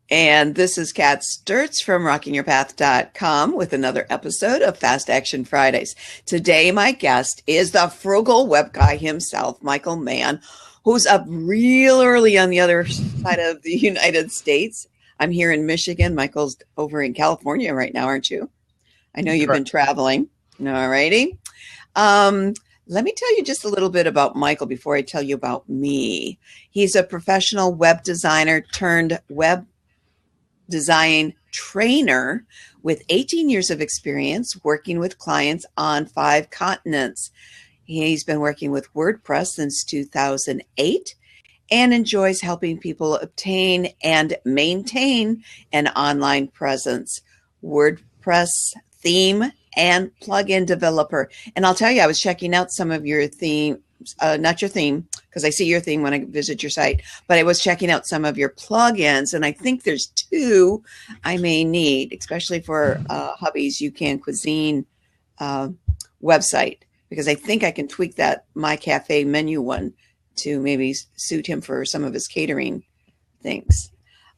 And this is Kat Sturtz from rockingyourpath.com with another episode of Fast Action Fridays. Today, my guest is the frugal web guy himself, Michael Mann, who's up real early on the other side of the United States. I'm here in Michigan. Michael's over in California right now, aren't you? I know you've been traveling. All righty. Let me tell you just a little bit about Michael before I tell you about me. He's a professional web designer turned web design trainer with 18 years of experience working with clients on 5 continents. He's been working with WordPress since 2008 and enjoys helping people obtain and maintain an online presence. WordPress theme and plugin developer. And I'll tell you, I was checking out some of your themes, not your theme, because I see your theme when I visit your site, but I was checking out some of your plugins, and I think there's 2 I may need, especially for Hubby's You Can Cuisine website, because I think I can tweak that My Cafe menu one to maybe suit him for some of his catering things.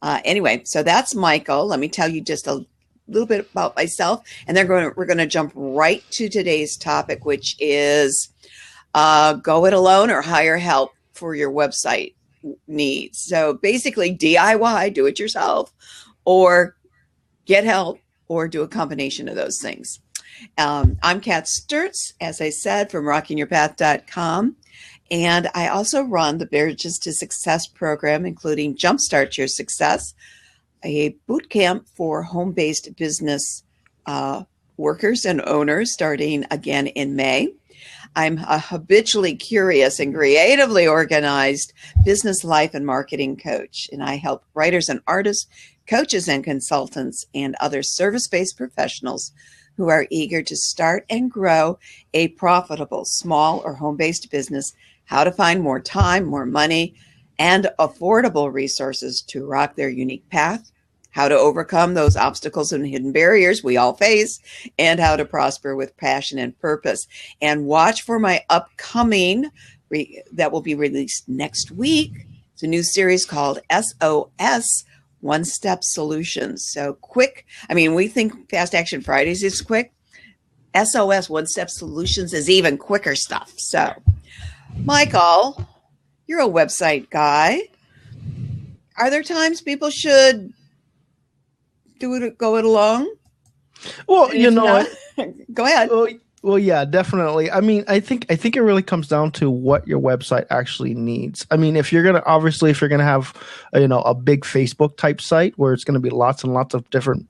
Anyway, so that's Michael. Let me tell you just a little bit about myself, and we're going to jump right to today's topic, which is go it alone or hire help for your website needs. So basically DIY, do it yourself, or get help, or do a combination of those things. I'm Kat Sturtz, as I said, from rockingyourpath.com. And I also run the Marriages to Success program, including Jumpstart Your Success, a boot camp for home-based business workers and owners starting again in May. I'm a habitually curious and creatively organized business life and marketing coach, and I help writers and artists, coaches and consultants, and other service-based professionals who are eager to start and grow a profitable small or home-based business, how to find more time, more money, and affordable resources to rock their unique path, how to overcome those obstacles and hidden barriers we all face, and how to prosper with passion and purpose. And watch for my upcoming, that will be released next week. It's a new series called SOS, One-Step Solutions. So quick. I mean, we think Fast Action Fridays is quick. SOS, One-Step Solutions is even quicker stuff. So, Michael, you're a website guy. Are there times people should go it alone? Well, go ahead. Well, yeah, definitely. I mean, I think it really comes down to what your website actually needs. I mean, if you're gonna have, a big Facebook type site where it's gonna be lots and lots of different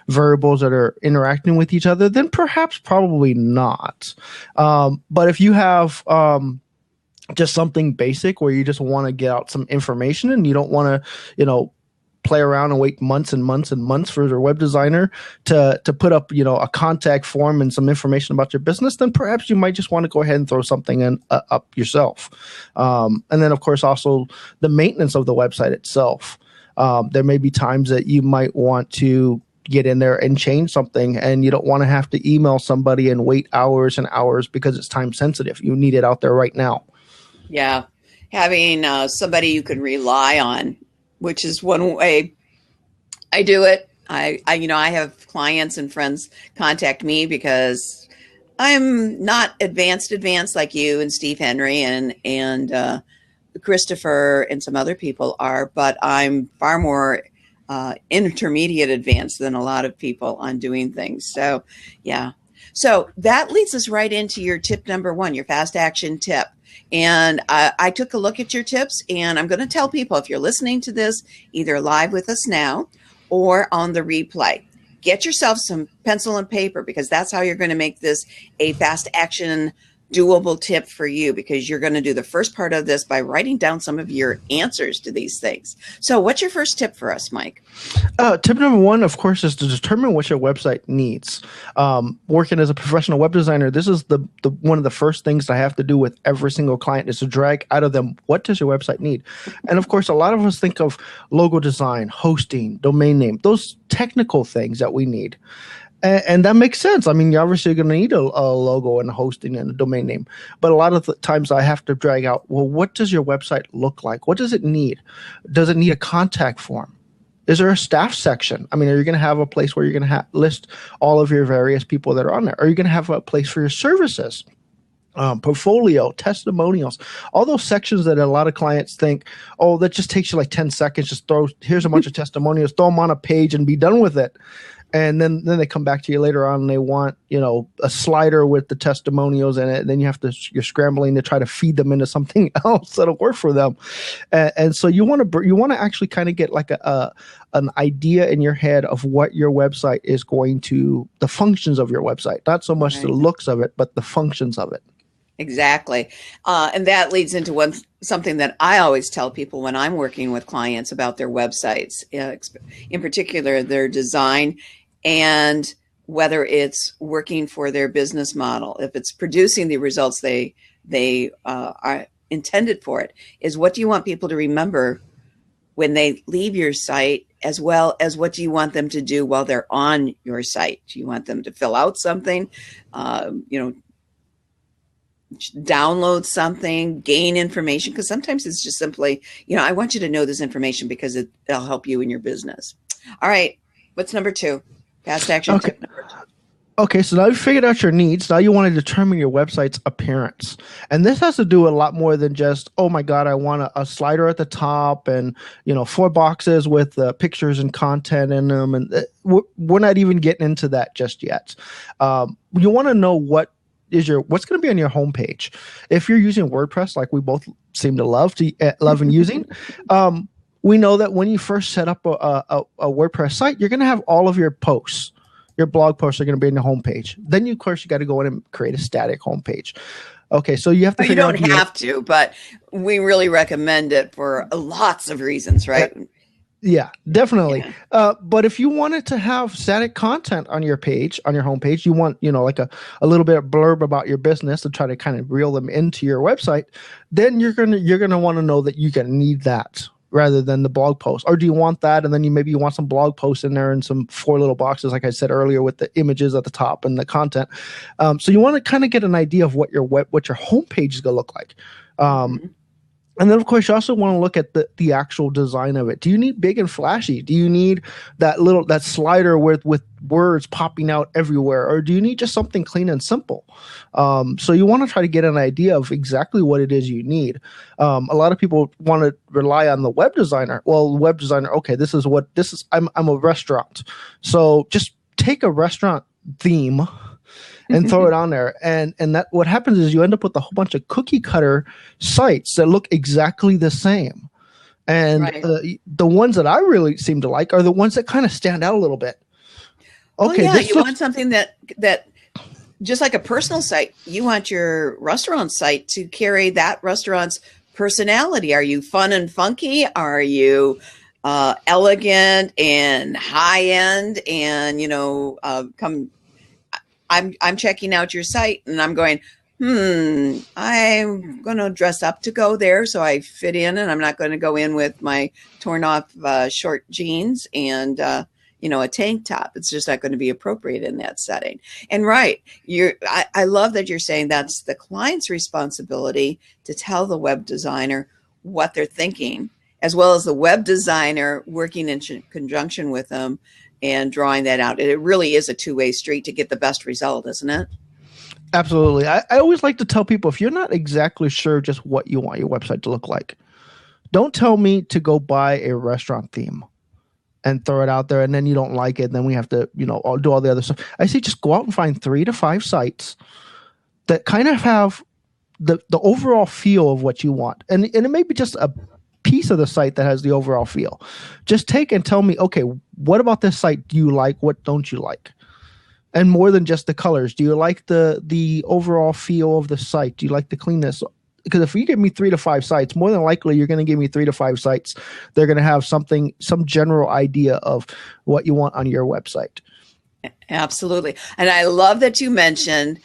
variables that are interacting with each other, then probably not. But if you have just something basic where you just want to get out some information and you don't want to, play around and wait months and months and months for your web designer to put up, a contact form and some information about your business, then perhaps you might just want to go ahead and throw something up yourself. And then, of course, also the maintenance of the website itself. There may be times that you might want to get in there and change something, and you don't want to have to email somebody and wait hours and hours because it's time sensitive. You need it out there right now. Yeah. Having somebody you can rely on, which is one way I do it. I have clients and friends contact me because I'm not advanced like you and Steve Henry and Christopher and some other people are, but I'm far more intermediate advanced than a lot of people on doing things. So, yeah. So that leads us right into your tip number 1, your fast action tip. And I took a look at your tips, and I'm going to tell people, if you're listening to this either live with us now or on the replay, get yourself some pencil and paper, because that's how you're going to make this a fast action doable tip for you, because you're going to do the first part of this by writing down some of your answers to these things. So what's your first tip for us, Mike? Tip number 1, of course, is to determine what your website needs. Working as a professional web designer, this is the one of the first things I have to do with every single client, is to drag out of them, what does your website need? And of course, a lot of us think of logo design, hosting, domain name, those technical things that we need. And that makes sense. I mean, you're obviously going to need a logo and a hosting and a domain name. But a lot of the times I have to drag out, well, what does your website look like? What does it need? Does it need a contact form? Is there a staff section? I mean, are you going to have a place where you're going to list all of your various people that are on there? Are you going to have a place for your services? Portfolio, testimonials, all those sections that a lot of clients think, oh, that just takes you like 10 seconds. Just here's a bunch of testimonials, throw them on a page and be done with it. And then they come back to you later on and they want, a slider with the testimonials in it. And then you're scrambling to try to feed them into something else that'll work for them. And so you want to actually kind of get like an idea in your head of what your website is going to, the functions of your website, not so much the looks of it, but the functions of it. Exactly. And that leads into something that I always tell people when I'm working with clients about their websites, in particular, their design and whether it's working for their business model, if it's producing the results they are intended for it, is what do you want people to remember when they leave your site, as well as what do you want them to do while they're on your site? Do you want them to fill out something, download something, gain information? Because sometimes it's just simply, I want you to know this information because it'll help you in your business. All right. What's number 2? Fast action tip number 2. Okay, so now you've figured out your needs. Now you want to determine your website's appearance. And this has to do a lot more than just, oh my God, I want a slider at the top and, 4 boxes with pictures and content in them. And we're not even getting into that just yet. You want to know what's going to be on your homepage. If you're using WordPress, like we both seem to love and using, we know that when you first set up a WordPress site, you're going to have all of your posts. Your blog posts are going to be in the homepage. Then, of course, you got to go in and create a static homepage. Okay, so you have to figure out. You don't have to, but we really recommend it for lots of reasons, right? Yeah, definitely. Yeah. But if you wanted to have static content on your page, on your homepage, you want, like a little bit of blurb about your business to try to kind of reel them into your website, then you're gonna want to know that you're gonna need that rather than the blog post. Or do you want that, and then you want some blog posts in there and some 4 little boxes, like I said earlier, with the images at the top and the content. So you want to kind of get an idea of what your homepage is gonna look like. And then, of course, you also want to look at the actual design of it. Do you need big and flashy? Do you need that slider with words popping out everywhere? Or do you need just something clean and simple? So you want to try to get an idea of exactly what it is you need. A lot of people want to rely on the web designer. Well, web designer, okay, I'm a restaurant. So just take a restaurant theme and throw it on there. And that what happens is you end up with a whole bunch of cookie cutter sites that look exactly the same. And the ones that I really seem to like are the ones that kind of stand out a little bit. Okay, you want something that just like a personal site, you want your restaurant site to carry that restaurant's personality. Are you fun and funky? Are you elegant and high end and I'm checking out your site and I'm going, I'm going to dress up to go there so I fit in, and I'm not going to go in with my torn off short jeans and, a tank top. It's just not going to be appropriate in that setting. And I love that you're saying that's the client's responsibility to tell the web designer what they're thinking, as well as the web designer working in conjunction with them and drawing that out. It really is a two-way street to get the best result, isn't it? Absolutely. I always like to tell people, if you're not exactly sure just what you want your website to look like, don't tell me to go buy a restaurant theme and throw it out there, and then you don't like it, and then we have to, do all the other stuff. I say just go out and find 3 to 5 sites that kind of have the overall feel of what you want. And it may be just a piece of the site that has the overall feel. Just take and tell me, okay, what about this site do you like? What don't you like? And more than just the colors, do you like the overall feel of the site? Do you like the cleanness? Because if you give me 3 to 5 sites, more than likely you're going to give me 3 to 5 sites. They're going to have some general idea of what you want on your website. Absolutely. And I love that you mentioned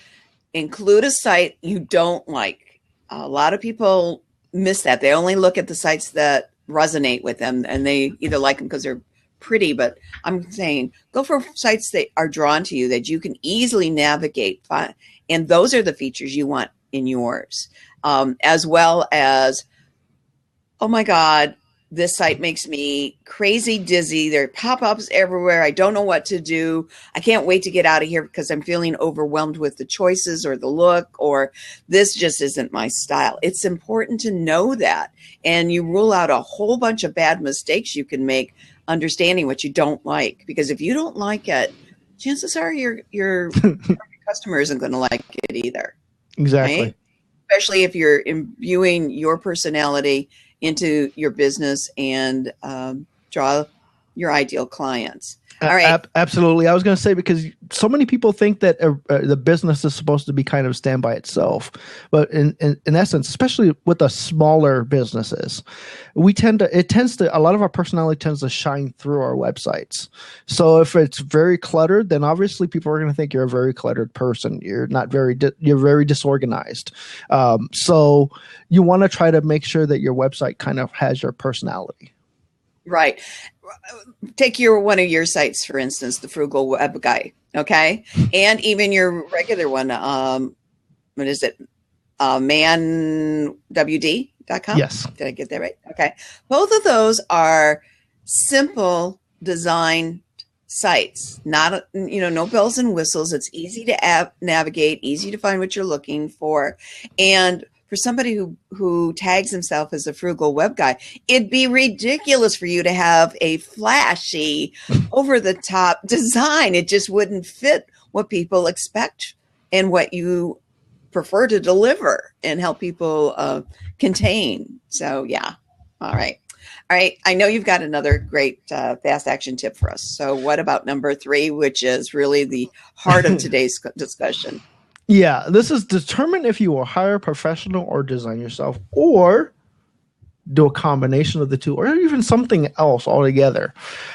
include a site you don't like. A lot of people miss that. They only look at the sites that resonate with them, and they either like them because they're pretty, but I'm saying go for sites that are drawn to you, that you can easily navigate. And those are the features you want in yours, as well as, oh my God, this site makes me crazy dizzy. There are pop-ups everywhere. I don't know what to do. I can't wait to get out of here because I'm feeling overwhelmed with the choices or the look, or this just isn't my style. It's important to know that. And you rule out a whole bunch of bad mistakes you can make understanding what you don't like. Because if you don't like it, chances are your customer isn't going to like it either. Exactly. Right? Especially if you're imbuing your personality into your business and draw your ideal clients. All right. Absolutely. I was going to say, because so many people think that the business is supposed to be kind of stand by itself. But in essence, especially with the smaller businesses, a lot of our personality tends to shine through our websites. So if it's very cluttered, then obviously people are going to think you're a very cluttered person. You're very disorganized. So you want to try to make sure that your website kind of has your personality. Right. Take one of your sites, for instance, the Frugal Web Guy, okay? And even your regular one, what is it? manwd.com? Yes. Did I get that right? Okay. Both of those are simple design sites, not, no bells and whistles. It's easy to navigate, easy to find what you're looking for. And for somebody who tags himself as a frugal web guy, it'd be ridiculous for you to have a flashy, over-the-top design. It just wouldn't fit what people expect and what you prefer to deliver and help people contain. So, yeah. All right. I know you've got another great fast action tip for us. So what about number 3, which is really the heart of today's discussion? Yeah, this is determine if you will hire a professional or design yourself, or do a combination of the two, or even something else altogether.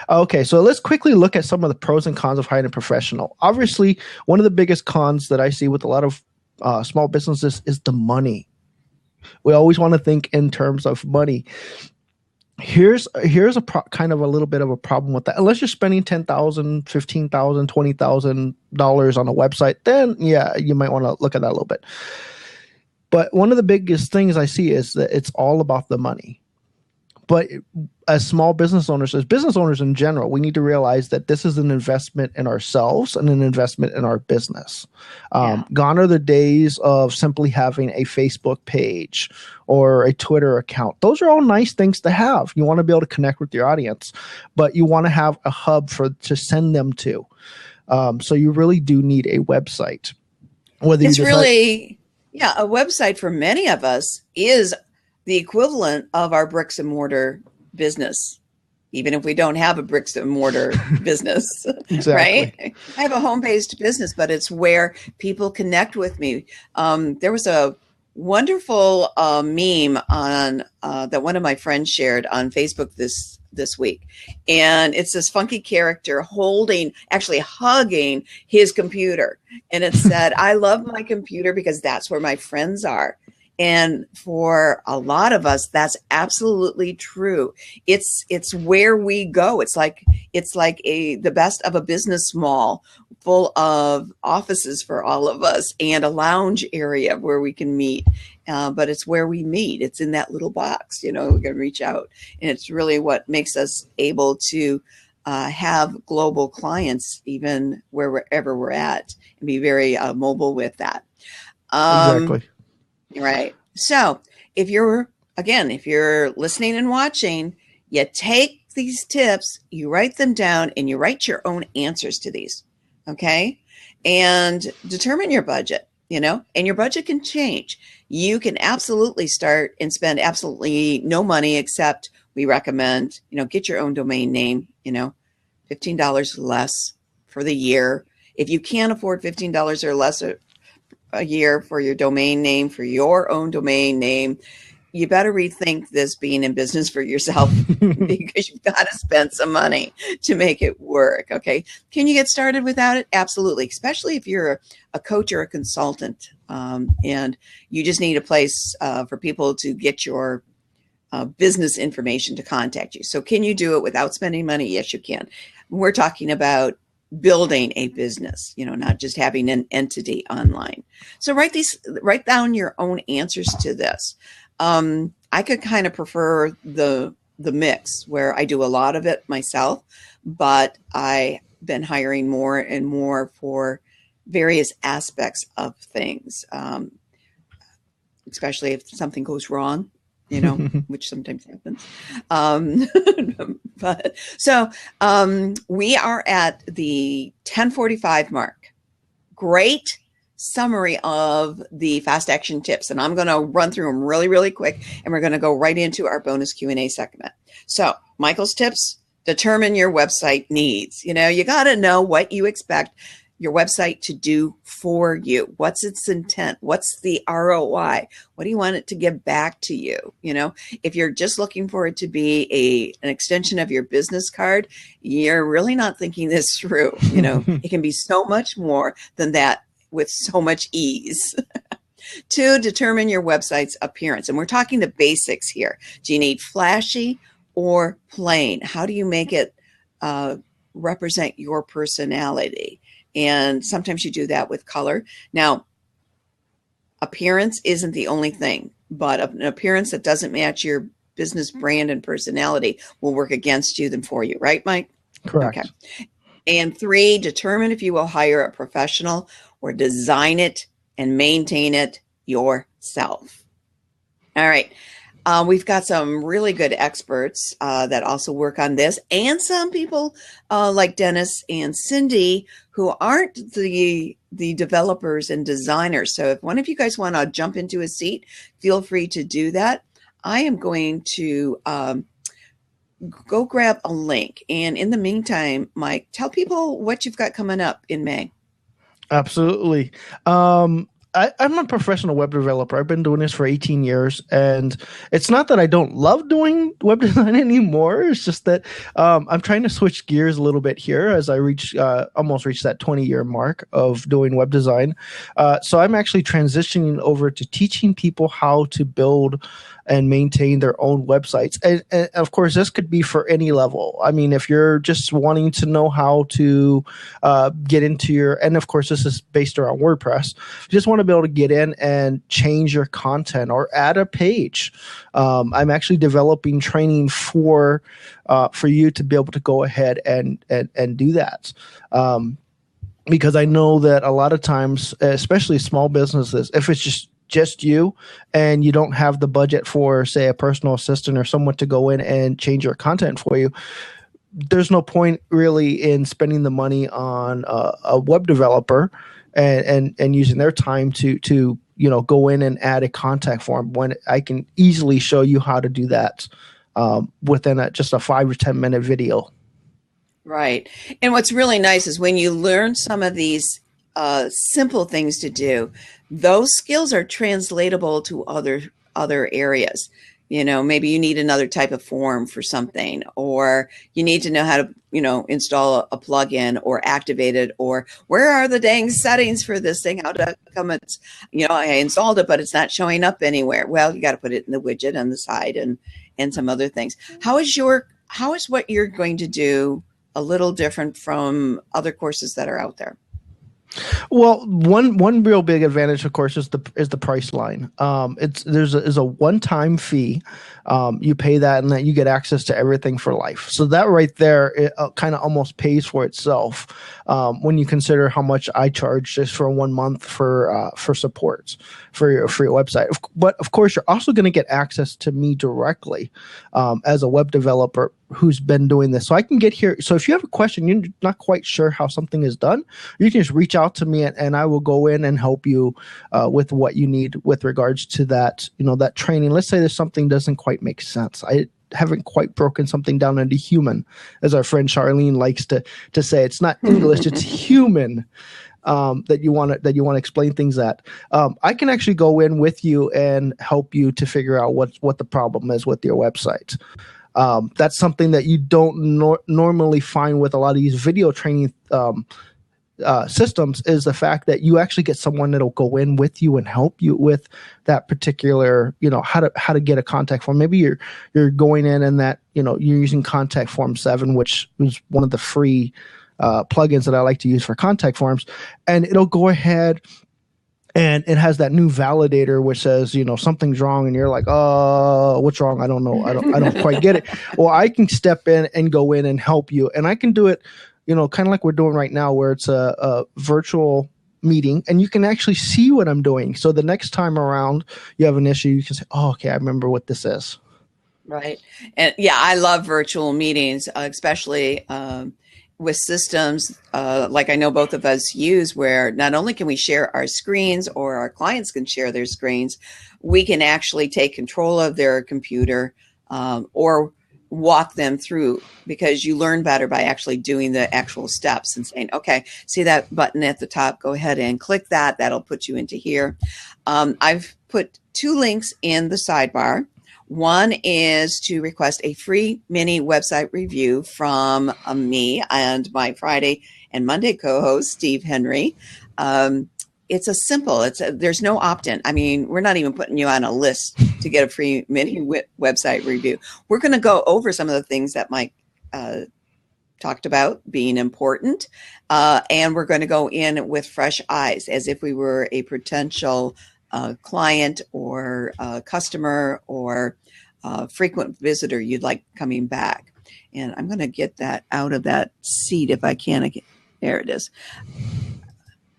Okay, so let's quickly look at some of the pros and cons of hiring a professional. Obviously, one of the biggest cons that I see with a lot of small businesses is the money. We always want to think in terms of money. Here's a kind of a little bit of a problem with that. Unless you're spending $10,000, $15,000, $20,000 on a website, then yeah, you might want to look at that a little bit. But one of the biggest things I see is that it's all about the money. But as small business owners, as business owners in general, we need to realize that this is an investment in ourselves and an investment in our business. Gone are the days of simply having a Facebook page or a Twitter account. Those are all nice things to have. You want to be able to connect with your audience, but you want to have a hub to send them to. So you really do need a website. A website for many of us is the equivalent of our bricks and mortar business, even if we don't have a bricks and mortar business. Exactly. Right? I have a home-based business, but it's where people connect with me. There was a wonderful meme on that one of my friends shared on Facebook this week. And it's this funky character actually hugging his computer. And it said, I love my computer because that's where my friends are. And for a lot of us, that's absolutely true. It's where we go. It's like the best of a business mall full of offices for all of us and a lounge area where we can meet. But it's where we meet. It's in that little box, we can reach out. And it's really what makes us able to have global clients, even wherever we're at, and be very mobile with that. Exactly. Right. So if you're listening and watching, you take these tips, you write them down, and you write your own answers to these. Okay. And determine your budget, and your budget can change. You can absolutely start and spend absolutely no money, except we recommend, get your own domain name, $15 less for the year. If you can't afford $15 or less a year for your domain name, for your own domain name, you better rethink this being in business for yourself because you've got to spend some money to make it work. Okay. Can you get started without it? Absolutely. Especially if you're a coach or a consultant and you just need a place for people to get your business information to contact you. So can you do it without spending money? Yes, you can. We're talking about building a business, not just having an entity online. So write down your own answers to this. I could kind of prefer the the mix where I do a lot of it myself, but I've been hiring more and more for various aspects of things, especially if something goes wrong, which sometimes happens. Um, but so we are at the 10:45 mark. Great summary of the fast action tips, and I'm going to run through them really, really quick, and we're going to go right into our bonus Q&A segment. So Michael's tips: determine your website needs. You got to know what you expect your website to do for you. What's its intent? What's the ROI? What do you want it to give back to you? If you're just looking for it to be an extension of your business card, you're really not thinking this through. It can be so much more than that with so much ease. 2, determine your website's appearance. And we're talking the basics here. Do you need flashy or plain? How do you make it represent your personality? And sometimes you do that with color. Now, appearance isn't the only thing, but an appearance that doesn't match your business brand and personality will work against you than for you. Right, Mike? Correct. Okay. And 3, determine if you will hire a professional or design it and maintain it yourself. All right. We've got some really good experts that also work on this, and some people like Dennis and Cindy who aren't the developers and designers. So if one of you guys want to jump into a seat, feel free to do that. I am going to go grab a link. And in the meantime, Mike, tell people what you've got coming up in May. Absolutely. I'm a professional web developer. I've been doing this for 18 years, and it's not that I don't love doing web design anymore. It's just that I'm trying to switch gears a little bit here as I almost reach that 20-year mark of doing web design. So I'm actually transitioning over to teaching people how to build and maintain their own websites. And of course, this could be for any level. I mean, if you're just wanting to know how to get into and of course, this is based around WordPress. If you just want to be able to get in and change your content or add a page. I'm actually developing training for you to be able to go ahead and do that. Because I know that a lot of times, especially small businesses, if it's just you and you don't have the budget for, say, a personal assistant or someone to go in and change your content for you, there's no point really in spending the money on a web developer and using their time to go in and add a contact form when I can easily show you how to do that within just a 5 or 10 minute video. Right. And what's really nice is when you learn some of these simple things to do, those skills are translatable to other areas. Maybe you need another type of form for something, or you need to know how to, install a plugin or activate it, or where are the dang settings for this thing? How to come it's, I installed it, but it's not showing up anywhere. Well, you got to put it in the widget on the side and some other things. How is what you're going to do a little different from other courses that are out there? Well, one real big advantage, of course, is the price line. There's a one-time fee. You pay that, and then you get access to everything for life. So that right there, it kind of almost pays for itself when you consider how much I charge just for 1 month for support for your website. But of course, you're also going to get access to me directly as a web developer who's been doing this. So I can get here. So if you have a question, you're not quite sure how something is done, you can just reach out to me and I will go in and help you with what you need with regards to that, that training. Let's say there's something doesn't quite make sense. I haven't quite broken something down into human, as our friend Charlene likes to say. It's not English, it's human. That you want to explain things at. I can actually go in with you and help you to figure out what the problem is with your website. That's something that you don't normally find with a lot of these video training systems, is the fact that you actually get someone that'll go in with you and help you with that particular, how to get a contact form. Maybe you're going in and that, you're using Contact Form 7, which is one of the free plugins that I like to use for contact forms, and it'll go ahead and it has that new validator which says, something's wrong, and you're like, what's wrong? I don't know. I don't quite get it. Well, I can step in and go in and help you, and I can do it, kind of like we're doing right now, where it's a virtual meeting, and you can actually see what I'm doing. So the next time around you have an issue, you can say, oh, okay, I remember what this is. Right. And yeah, I love virtual meetings, especially with systems like I know both of us use, where not only can we share our screens, or our clients can share their screens, we can actually take control of their computer, or walk them through, because you learn better by actually doing the actual steps and saying, okay, see that button at the top, go ahead and click that. That'll put you into here. I've put 2 links in the sidebar. One is to request a free mini website review from me and my Friday and Monday co-host, Steve Henry. It's a simple, there's no opt-in. I mean, we're not even putting you on a list to get a free mini website review. We're going to go over some of the things that Mike talked about being important. And we're going to go in with fresh eyes, as if we were a potential client or customer or frequent visitor you'd like coming back. And I'm going to get that out of that seat if I can. There it is.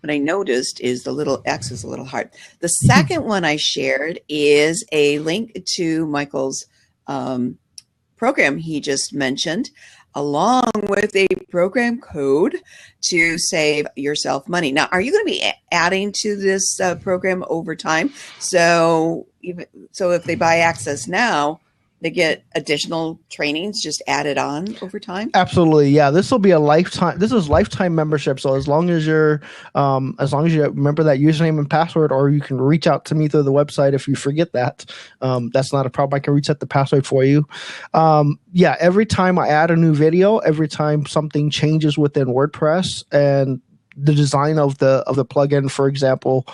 What I noticed is the little X is a little hard. The second one I shared is a link to Michael's program he just mentioned, along with a program code to save yourself money. Now, are you going to be adding to this program over time? So if they buy access now, they get additional trainings just added on over time? Absolutely. Yeah. This will be a lifetime. This is lifetime membership. So as long as you remember that username and password, or you can reach out to me through the website if you forget that, that's not a problem. I can reset the password for you. Yeah. Every time I add a new video, every time something changes within WordPress, and the design of the plugin, for example,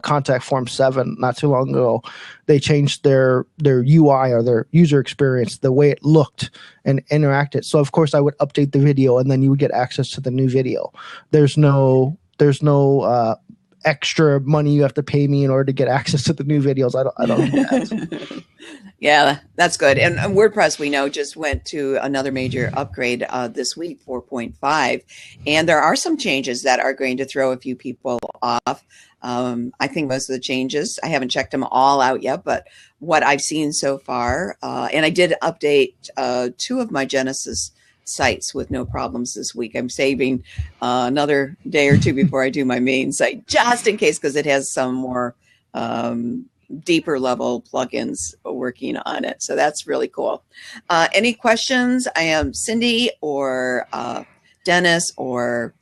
Contact Form 7, not too long ago, they changed their UI, or their user experience, the way it looked and interacted. So of course I would update the video, and then you would get access to the new video. There's no extra money you have to pay me in order to get access to the new videos. I don't do that. Yeah, that's good. And WordPress, we know, just went to another major upgrade this week, 4.5. And there are some changes that are going to throw a few people off. I think most of the changes, I haven't checked them all out yet, but what I've seen so far, and I did update 2 of my Genesis sites with no problems this week. I'm saving another day or 2 before I do my main site, just in case, because it has some more deeper level plugins working on it. So that's really cool. Any questions? I am Cindy or Dennis or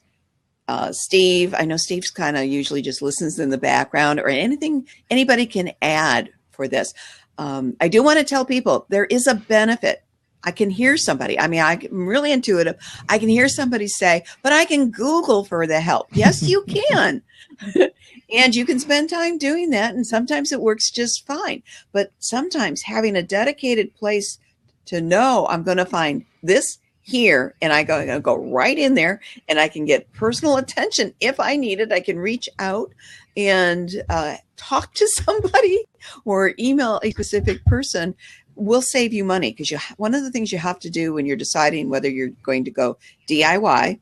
Steve. I know Steve's kind of usually just listens in the background, or anything anybody can add for this. I do want to tell people there is a benefit. I can hear somebody. I mean, I'm really intuitive. I can hear somebody say, but I can Google for the help. Yes, you can. And you can spend time doing that. And sometimes it works just fine. But sometimes having a dedicated place to know I'm going to find this here, and I'm going to go right in there, and I can get personal attention if I need it. I can reach out and talk to somebody or email a specific person. Will save you money, because one of the things you have to do when you're deciding whether you're going to go DIY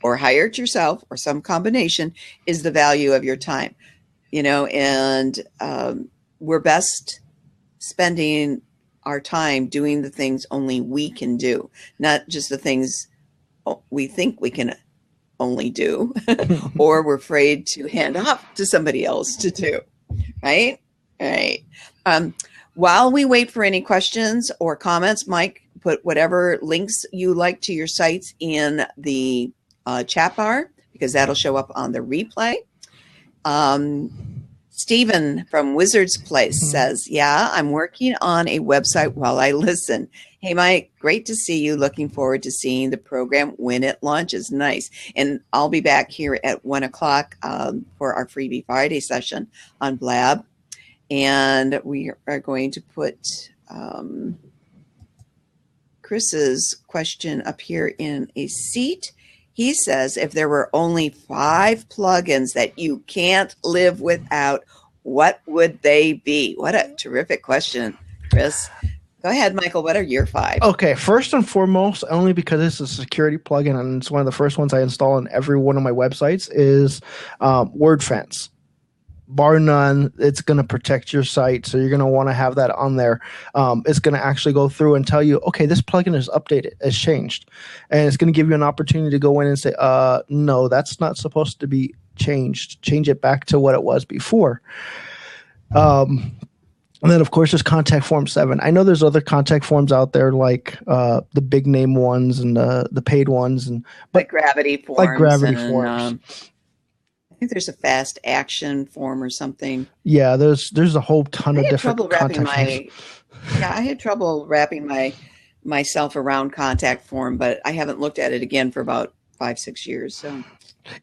or hire it yourself or some combination is the value of your time, and we're best spending our time doing the things only we can do, not just the things we think we can only do or we're afraid to hand off to somebody else to do. Right. While we wait for any questions or comments, Mike, put whatever links you like to your sites in the chat bar, because that'll show up on the replay. Stephen from Wizard's Place says, yeah, I'm working on a website while I listen. Hey, Mike, great to see you. Looking forward to seeing the program when it launches. Nice. And I'll be back here at 1 o'clock for our Freebie Friday session on Blab. And we are going to put Chris's question up here in a seat. He says if there were only 5 plugins that you can't live without, what would they be? What a terrific question, Chris. Go ahead, Michael. What are your 5? Okay, first and foremost, only because it's a security plugin and it's one of the first ones I install on every one of my websites, is WordFence. Bar none, it's going to protect your site, so you're going to want to have that on there. It's going to actually go through and tell you, okay, this plugin is updated, it's changed, and it's going to give you an opportunity to go in and say, no, that's not supposed to be changed. Change it back to what it was before. And then, of course, there's Contact Form 7. I know there's other contact forms out there, like the big name ones and the paid ones, but like Gravity Forms. Like Gravity Forms. I think there's a fast action form or something. Yeah, there's a whole ton of different contact forms. Yeah, I had trouble wrapping myself around Contact Form, but I haven't looked at it again for about 5-6 years. So.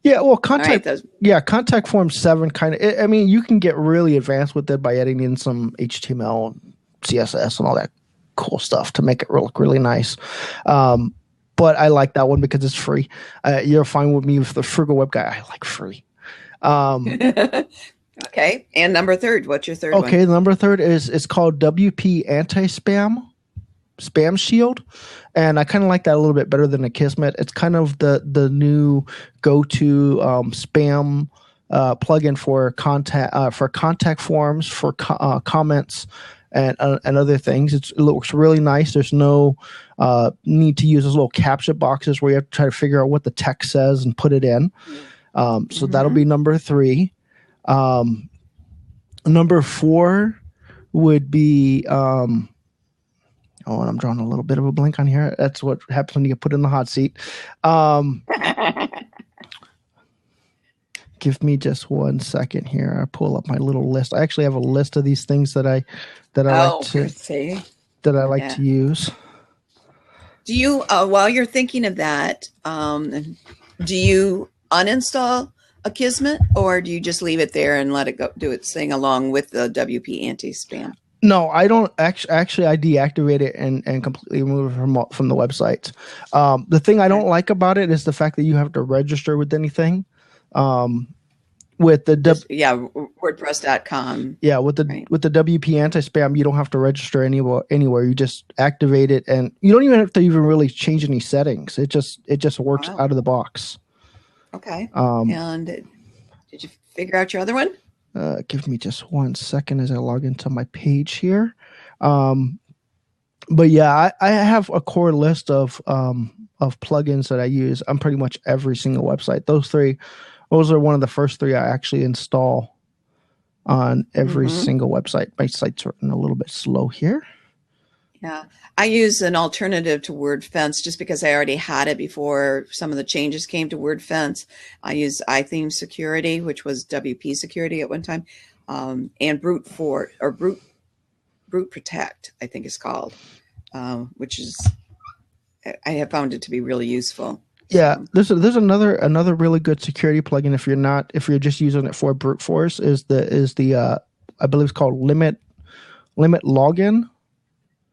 Yeah, well, Contact Form 7 kind of. I mean, you can get really advanced with it by adding in some HTML, CSS, and all that cool stuff to make it look really nice. But I like that one because it's free. You're fine with me with the frugal web guy. I like free. Okay, and number 3. What's your third one? Okay, number 3 is called WP AntiSpam. Spam Shield, and I kind of like that a little bit better than Akismet. It's kind of the new go-to spam plugin for contact forms, for comments, and other things. It looks really nice. There's no need to use those little captcha boxes where you have to try to figure out what the text says and put it in. So that'll be number 3. Number 4 would be oh, and I'm drawing a little bit of a blank on here. That's what happens when you get put in the hot seat. Give me just 1 second here. I pull up my little list. I actually have a list of these things that I like to use. Do you, while you're thinking of that, do you uninstall Akismet, or do you just leave it there and let it go do its thing along with the WP AntiSpam? No, I don't actually. I deactivate it and completely remove it from the website. The thing I don't like about it is the fact that you have to register with anything. With the WordPress.com. Yeah, with the WP AntiSpam, you don't have to register anywhere. You just activate it, and you don't even have to really change any settings. It just works out of the box. Okay. And did you figure out your other one? Give me just 1 second as I log into my page here. But yeah, I have a core list of plugins that I use on pretty much every single website. Those are one of the first 3 I actually install on every single website. My site's running a little bit slow here. Yeah, I use an alternative to WordFence just because I already had it before some of the changes came to WordFence. I use iTheme Security, which was WP Security at one time, and Brute Protect, I think it's called, which is, I have found it to be really useful. Yeah, there's another really good security plugin if you're just using it for brute force is the I believe it's called Limit Login.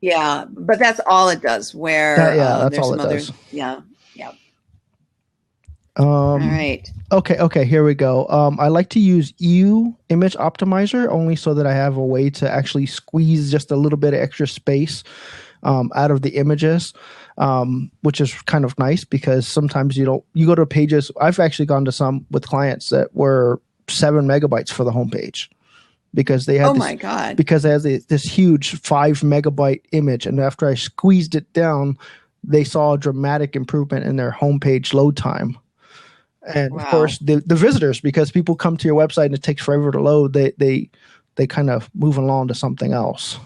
Yeah, but that's all it does. That's all it does. Yeah. All right. Okay, here we go. I like to use Image Optimizer only so that I have a way to actually squeeze just a little bit of extra space out of the images, which is kind of nice because sometimes you go to pages. I've actually gone to some with clients that were 7 megabytes for the homepage. Because they had because they had this huge 5 megabyte image, and after I squeezed it down, they saw a dramatic improvement in their homepage load time. And of course, the visitors, because people come to your website and it takes forever to load, they kind of move along to something else.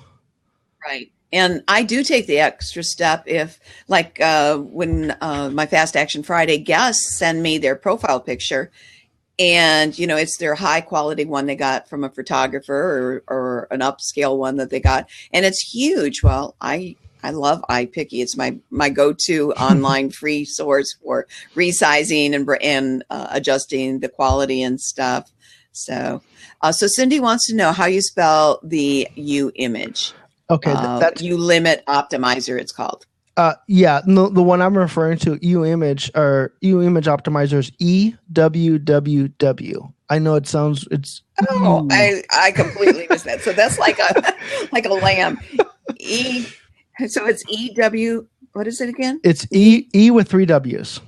Right. And I do take the extra step if, like, when my Fast Action Friday guests send me their profile picture. And, it's their high quality one they got from a photographer or an upscale one that they got. And it's huge. Well, I love iPicky. It's my go-to online free source for resizing and adjusting the quality and stuff. So Cindy wants to know how you spell the U image. Okay. You Limit Optimizer, it's called. Yeah, no, the one I'm referring to, UImage or UImage Optimizers, EWWW. I know it sounds it's Oh, ew. I completely missed that. So that's like a like a lamb. E. So it's EW. What is it again? It's E. E with three W's.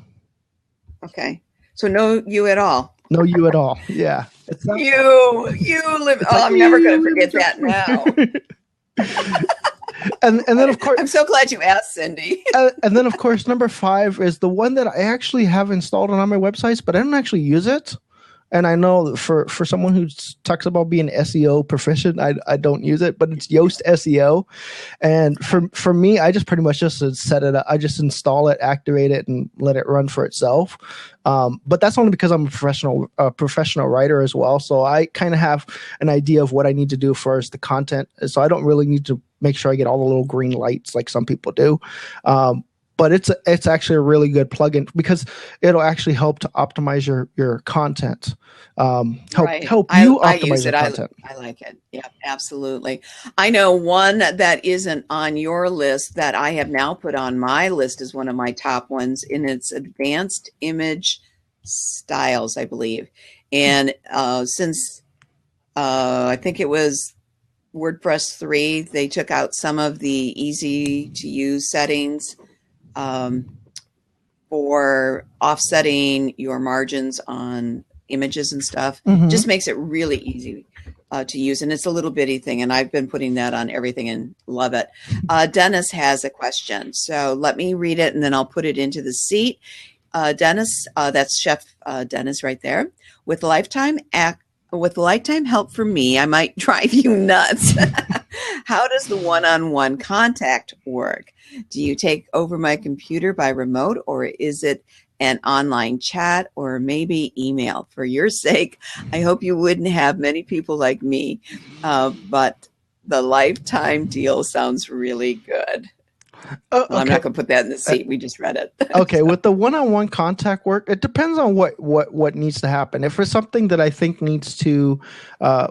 Okay. So no U at all. No U at all. Yeah. You live. It's Oh, like I'm never going to Image forget that now. and then of course I'm so glad you asked, Cindy. and then of course number 5 is the one that I actually have installed on my websites, but I don't actually use it. And I know for someone who talks about being SEO proficient, I don't use it, but it's Yoast SEO. And for me, I just pretty much just set it up. I just install it, activate it, and let it run for itself. But that's only because I'm a professional writer as well. So I kind of have an idea of what I need to do first, the content. So I don't really need to make sure I get all the little green lights like some people do. But it's actually a really good plugin because it'll actually help to optimize your content. Right. Help I, you I optimize use your it. content. I like it. Yeah, absolutely. I know one that isn't on your list that I have now put on my list as one of my top ones, and it's advanced image styles, I believe. And since I think it was WordPress 3, they took out some of the easy to use settings um, for offsetting your margins on images and stuff. Mm-hmm. Just makes it really easy to use. And it's a little bitty thing. And I've been putting that on everything and love it. Dennis has a question. So let me read it and then I'll put it into the seat. Dennis, that's Chef Dennis right there. With lifetime help from me, I might drive you nuts. How does the one-on-one contact work? Do you take over my computer by remote, or is it an online chat or maybe email? For your sake, I hope you wouldn't have many people like me, but the lifetime deal sounds really good. Well, I'm Okay. not going to put that in the seat. We just read it. Okay, with the one-on-one contact work, it depends on what needs to happen. If it's something that I think needs to,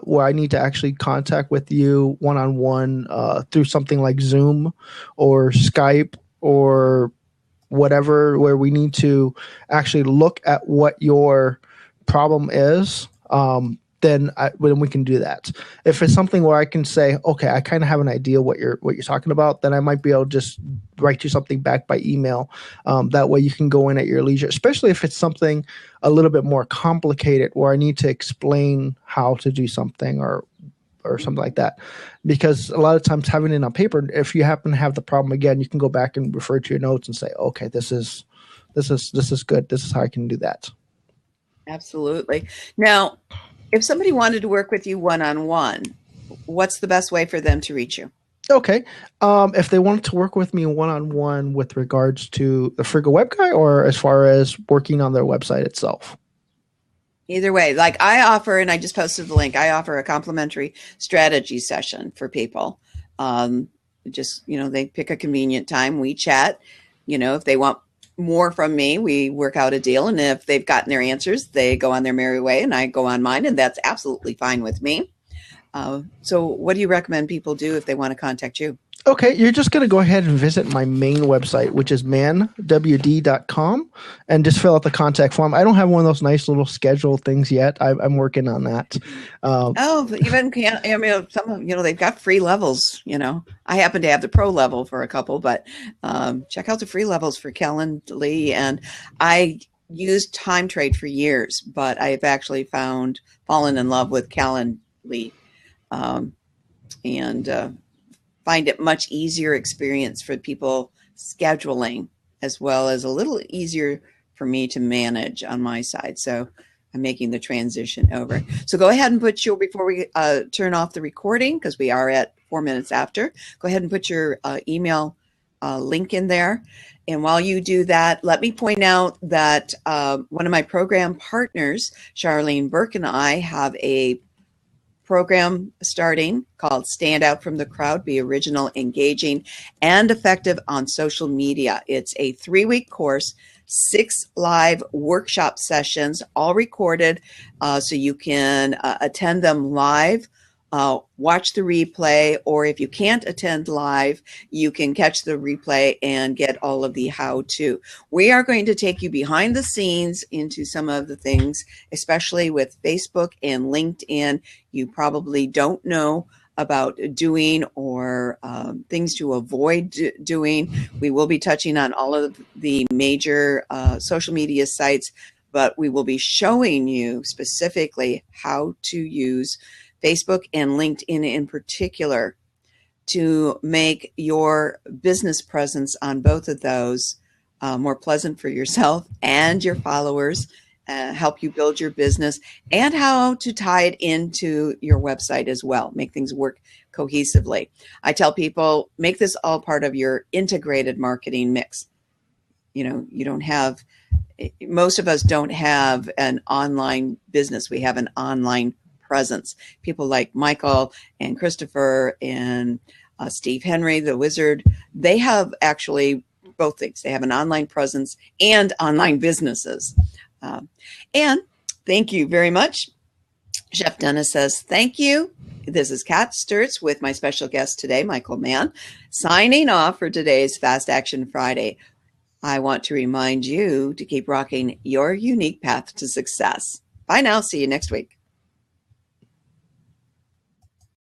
where I need to actually contact with you one-on-one through something like Zoom or Skype or whatever, where we need to actually look at what your problem is, then when we can do that. If it's something where I can say, okay, I kind of have an idea what you're talking about, then I might be able to just write you something back by email. That way you can go in at your leisure, especially if it's something a little bit more complicated where I need to explain how to do something or something like that. Because a lot of times having it on paper, if you happen to have the problem again, you can go back and refer to your notes and say, okay, this is good. This is how I can do that. Absolutely. Now, if somebody wanted to work with you one-on-one, what's the best way for them to reach you? Okay. If they wanted to work with me one-on-one with regards to the Frigo Web Guy or as far as working on their website itself? Either way, like I offer, and I just posted the link, I offer a complimentary strategy session for people. They pick a convenient time, we chat. If they want more from me, we work out a deal. And if they've gotten their answers, they go on their merry way and I go on mine. And that's absolutely fine with me. So what do you recommend people do if they want to contact you? Okay, you're just going to go ahead and visit my main website, which is manwd.com, and just fill out the contact form. I don't have one of those nice little schedule things yet. I'm working on that. But even some they've got free levels. I happen to have the pro level for a couple, but check out the free levels for Calendly. And I used Time Trade for years, but I've actually fallen in love with Calendly, and find it much easier experience for people scheduling, as well as a little easier for me to manage on my side. So I'm making the transition over. So go ahead and before we turn off the recording, because we are at 4 minutes after, go ahead and put your email link in there. And while you do that, let me point out that one of my program partners, Charlene Burke, and I have a program starting called Stand Out from the Crowd, Be Original, Engaging, and Effective on Social Media. It's a 3-week course, 6 live workshop sessions, all recorded, so you can attend them live watch the replay, or if you can't attend live, you can catch the replay and get all of the how-to. We are going to take you behind the scenes into some of the things, especially with Facebook and LinkedIn, you probably don't know about doing, or things to avoid doing. We will be touching on all of the major social media sites, but we will be showing you specifically how to use Facebook and LinkedIn in particular to make your business presence on both of those more pleasant for yourself and your followers, help you build your business, and how to tie it into your website as well, make things work cohesively. I tell people, make this all part of your integrated marketing mix. You know, you don't have, most of us don't have an online business. We have an online presence. People like Michael and Christopher and Steve Henry, the wizard, they have actually both things. They have an online presence and online businesses. And thank you very much. Chef Dennis says, thank you. This is Kat Sturtz with my special guest today, Michael Mann, signing off for today's Fast Action Friday. I want to remind you to keep rocking your unique path to success. Bye now. See you next week.